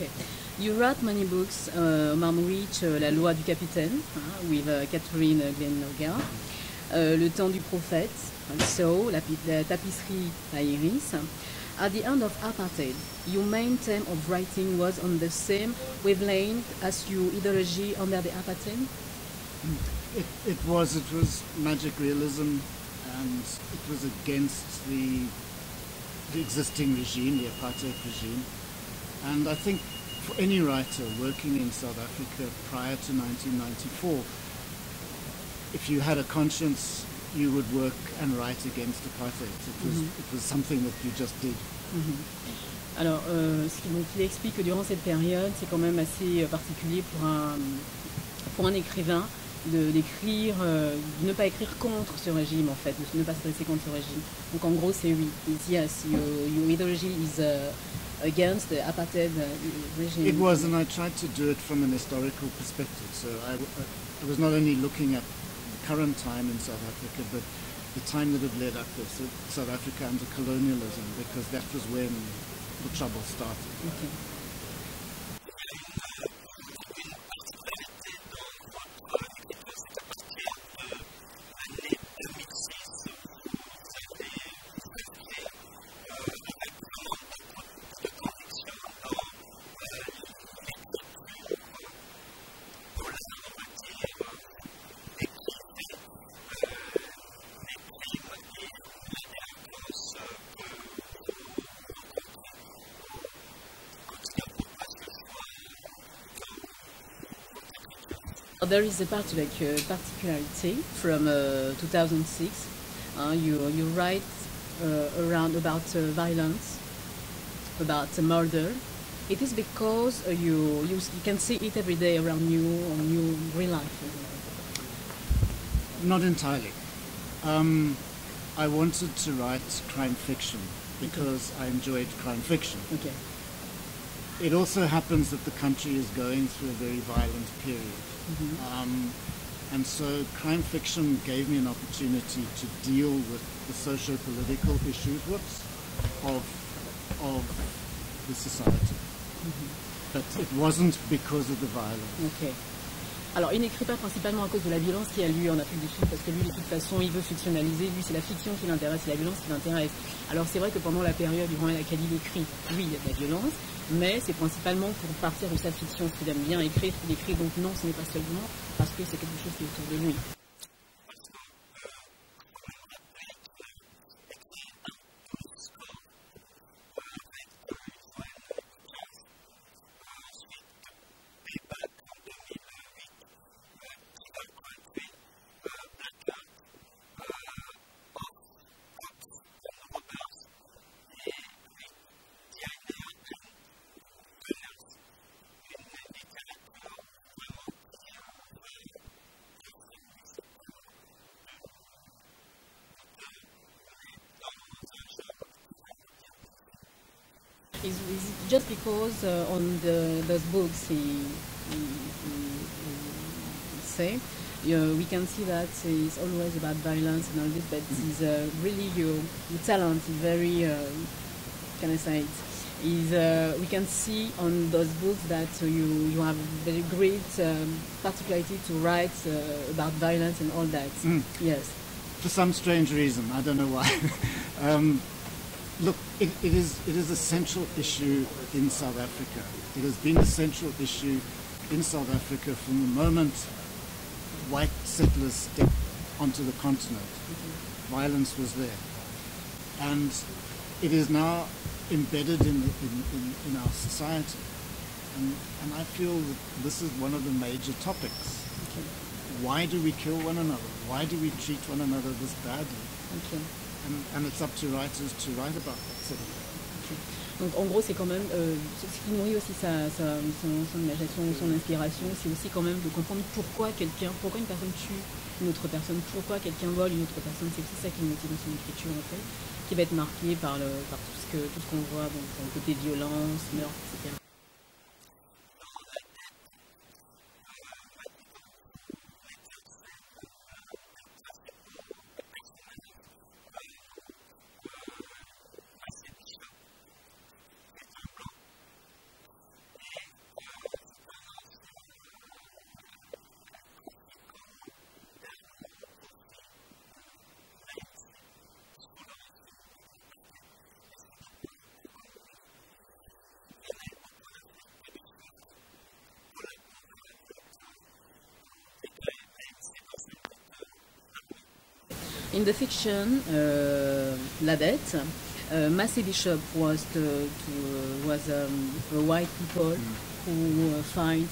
Okay. You wrote many books, among which La loi du capitaine, with Catherine Glennoga, Le temps du prophète, also, La tapisserie by Iris. At the end of apartheid, your main theme of writing was on the same wavelength as your ideology under the apartheid? It was magic realism, and it was against the existing regime, the apartheid regime. And I think for any writer working in South Africa prior to 1994, if you had a conscience, you would work and write against apartheid. It was something that you just did. Alors, donc, il explique que durant cette période, c'est quand même assez particulier pour un écrivain d'écrire, de ne pas écrire contre ce régime en fait, de ne pas s'adresser contre ce régime. Donc en gros, c'est oui. Yes, your ideology is against the apartheid regime. It was, and I tried to do it from an historical perspective. So I was not only looking at current time in South Africa, but the time that had led up to South Africa under colonialism, because that was when the trouble started. Okay. There is a particularity from 2006. You write about violence, about murder. It is because you can see it every day around you on your real life. Not entirely. I wanted to write crime fiction because I enjoyed crime fiction. Okay. It also happens that the country is going through a very violent period. And so crime fiction gave me an opportunity to deal with the socio-political issues of the society. But it wasn't because of the violence. Okay. Alors, il n'écrit pas principalement à cause de la violence qui a lieu en Afrique du Sud, parce que lui, de toute façon, il veut fictionnaliser. Lui, c'est la fiction qui l'intéresse, c'est la violence qui l'intéresse. Alors, c'est vrai que pendant la période durant laquelle il écrit, oui, il y a de la violence, mais c'est principalement pour partir de sa fiction, qu'il aime bien écrire, qu'il écrit. Donc non, ce n'est pas seulement parce que c'est quelque chose qui est autour de lui. Is just because on those books he say, we can see that it's always about violence and all this, but it's really your talent is very, can I say it? We can see on those books that you have very great particularity to write about violence and all that. Yes. For some strange reason, I don't know why. Look, it is a central issue in South Africa. It has been a central issue in South Africa from the moment white settlers stepped onto the continent. Violence was there. And it is now embedded in our society. And I feel that this is one of the major topics. Okay. Why do we kill one another? Why do we treat one another this badly? Okay. And it's up to writers to write about that sort of thing. Okay. Donc en gros c'est quand même ce qui nourrit aussi son imagination, son inspiration, c'est aussi quand même de comprendre pourquoi une personne tue une autre personne, pourquoi quelqu'un vole une autre personne. C'est aussi ça qui le motive dans son écriture en fait, qui va être marqué par tout ce qu'on voit, donc le côté violence, meurtre, etc. In the fiction, La Dette, Massey Bishop was a white people who fight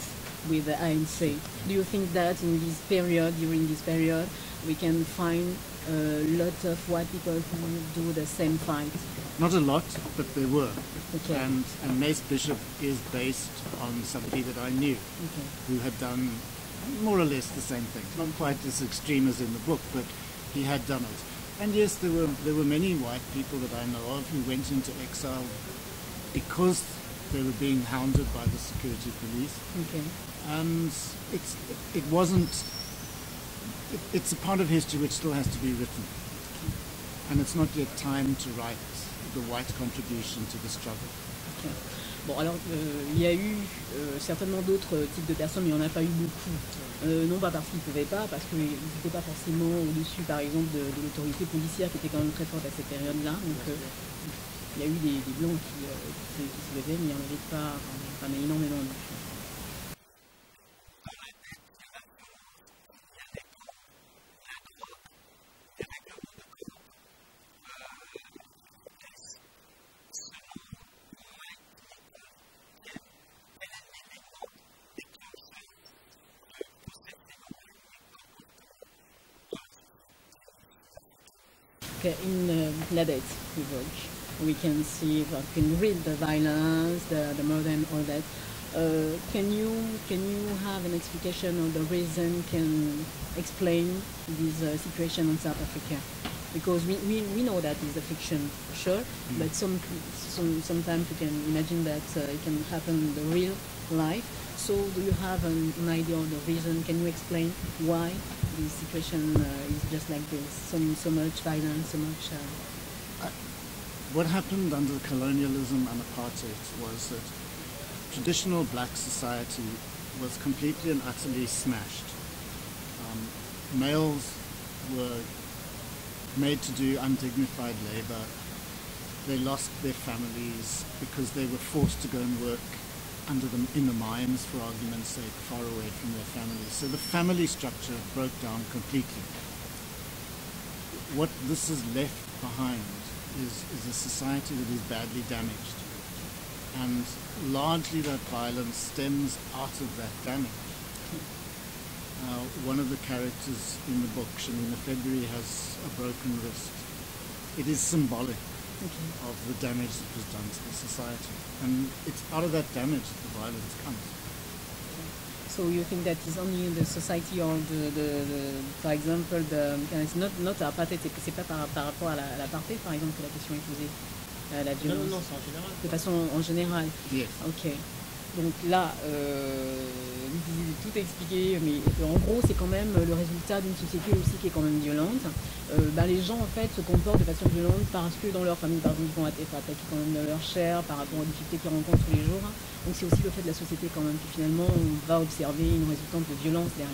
with the ANC. Do you think that in this period, during this period, we can find a lot of white people who do the same fight? Not a lot, but there were. Okay. And Mace Bishop is based on somebody that I knew, who had done more or less the same thing. Not quite as extreme as in the book, but he had done it. And yes, there were many white people that I know of who went into exile because they were being hounded by the security police. Okay. And it's a part of history which still has to be written. And it's not yet time to write the white contribution to the struggle. Okay. Bon, alors, il y a eu certainement d'autres types de personnes, mais il n'y en a pas eu beaucoup. Non pas parce qu'ils ne pouvaient pas, parce qu'ils n'étaient pas forcément au-dessus, par exemple, de l'autorité policière qui était quand même très forte à cette période-là. Donc, il y a eu des blancs qui se levaient, mais il n'y en avait pas énormément non plus. Okay, in La Dette book, we can see, we can read the violence, the murder and all that. Can you have an explication of the reason, can explain this situation in South Africa? Because we know that it's a fiction for sure, but sometimes you can imagine that it can happen in the real life. So do you have an idea of the reason? Can you explain why the situation is just like this? So much violence, so much... What happened under colonialism and apartheid was that traditional black society was completely and utterly smashed. Males were made to do undignified labor. They lost their families because they were forced to go and work in the mines, for argument's sake, far away from their families. So the family structure broke down completely. What this has left behind is a society that is badly damaged. And largely that violence stems out of that damage. One of the characters in the book, Shamina February, has a broken wrist. It is symbolic of the damage that was done to the society. And it's out of that damage that the violence comes. So you think that is only the society or par exemple, it's not apartheid, c'est pas par rapport à l'apartheid, par exemple, que la question est posée, la violence? Non, c'est en général. De façon en général. Yes. Ok. Donc là, tout expliqué, mais en gros, c'est quand même le résultat d'une société aussi qui est quand même violente. Les gens, en fait, se comportent de façon violente parce que dans leur famille, par exemple, ils vont être attaqués quand même dans leur chair par rapport aux difficultés qu'ils rencontrent tous les jours. Donc c'est aussi le fait de la société quand même que finalement, on va observer une résultante de violence derrière.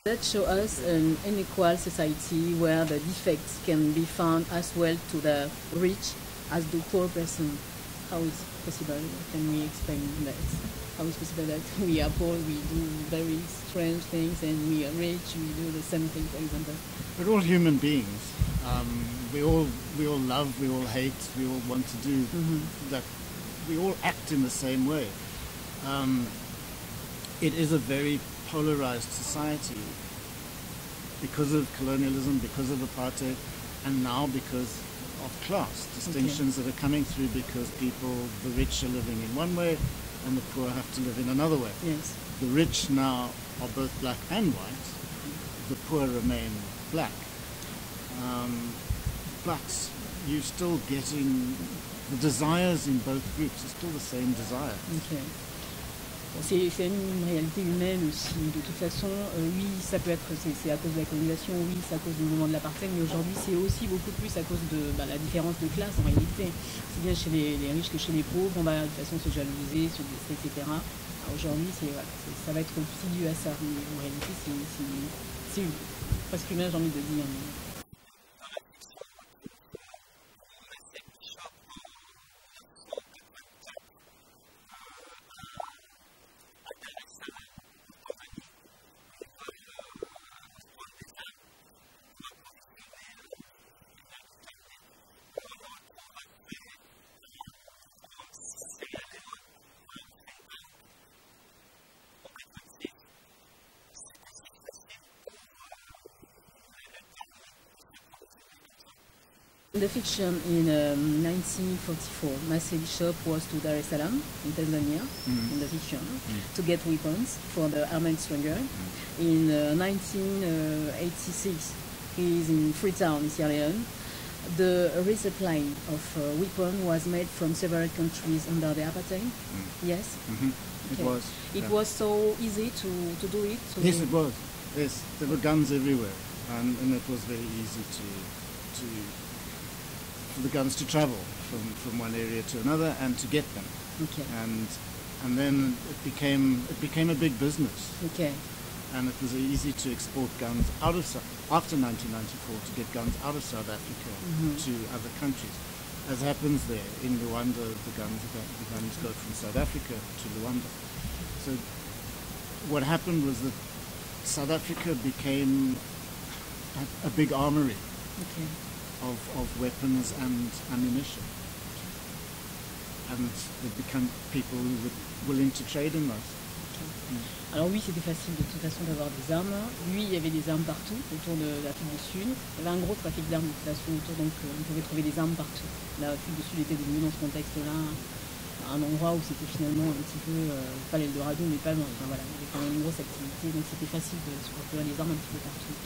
That show us an unequal society where the defects can be found as well to the rich as the poor person. How is possible? Can we explain that? How is possible that we are poor, we do very strange things, and we are rich, we do the same thing, for example? We're all human beings. We all love, we all hate, we all want to do that. We all act in the same way. It is a very polarized society because of colonialism, because of apartheid, and now because of class distinctions that are coming through because the rich are living in one way and the poor have to live in another way. Yes. The rich now are both black and white. The poor remain black. But you're still getting the desires in both groups are still the same desire. Okay. C'est une réalité humaine aussi. De toute façon, oui, ça peut être, c'est à cause de la colonisation, oui, c'est à cause du mouvement de l'apartheid, mais aujourd'hui, c'est aussi beaucoup plus à cause de la différence de classe en réalité. C'est bien chez les riches que chez les pauvres, on va de toute façon se jalouser, etc. Aujourd'hui, ça va être aussi dû à ça. Mais en réalité, c'est presque humain, j'ai envie de dire. In the fiction, in 1944, Masai Bishop was to Dar es Salaam in Tanzania, in the fiction, to get weapons for the armed struggle. In 1986, he is in Freetown, in Sierra Leone. The resupply of weapons was made from several countries under the apartheid. Yes? Okay. It was. It was so easy to do it? Yes, it was. Yes, there were guns everywhere, and it was very easy for the guns to travel from one area to another and to get them. Okay. And then it became a big business. Okay. And it was easy to export guns out of after 1994 to get guns out of South Africa to other countries. As happens there in Rwanda, the guns go from South Africa to Rwanda. So what happened was that South Africa became a big armory. Okay. Of weapons and ammunition. And there became people who were willing to trade in those. Alors oui, c'était facile de toute façon d'avoir des armes. Lui, il y avait des armes partout autour de l'Afrique du Sud. Il y avait un gros trafic d'armes de toute façon autour, donc on pouvait trouver des armes partout. L'Afrique du Sud était devenue dans ce contexte-là un endroit où c'était finalement un petit peu, pas l'Eldorado, mais pas loin. Enfin, voilà, il y avait quand même une grosse activité, donc c'était facile de se procurer des armes un petit peu partout.